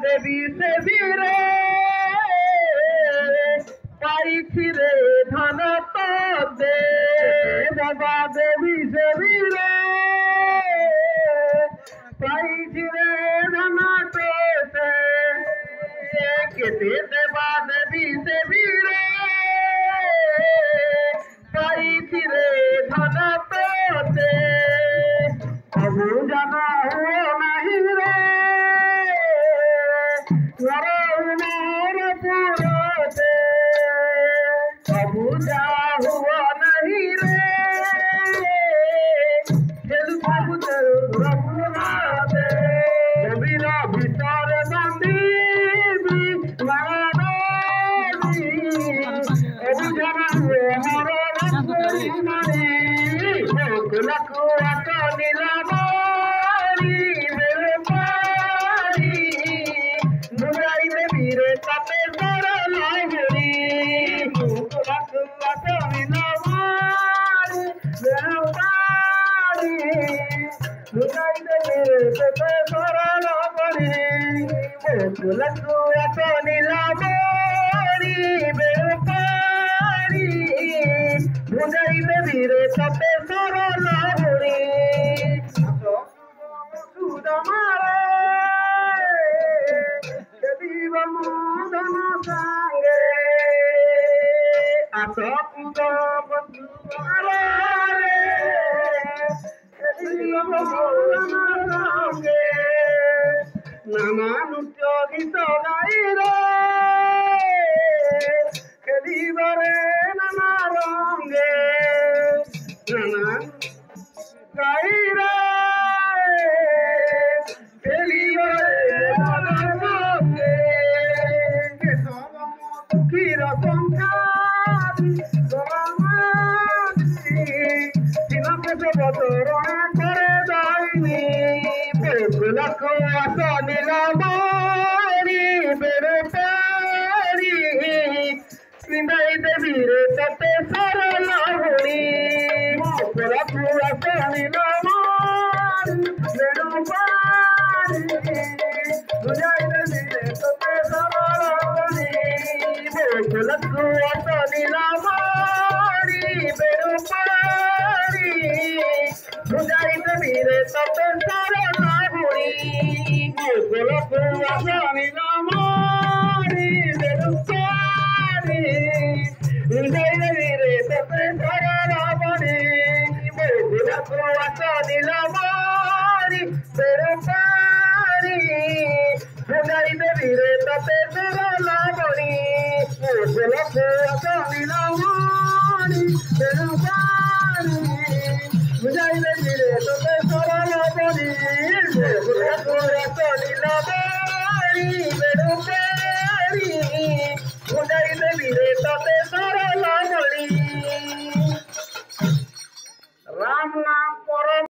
देवी से वीरे पाई फिरे धन तो दे बाबा देवी से वीरे पाई फिरे धन तो दे देवा देवी से वीरे पाई फिरे धन तो दे अब जाना हो नहीं रे बुझा हुआ नहीं रे रघुरा भीतर नंदी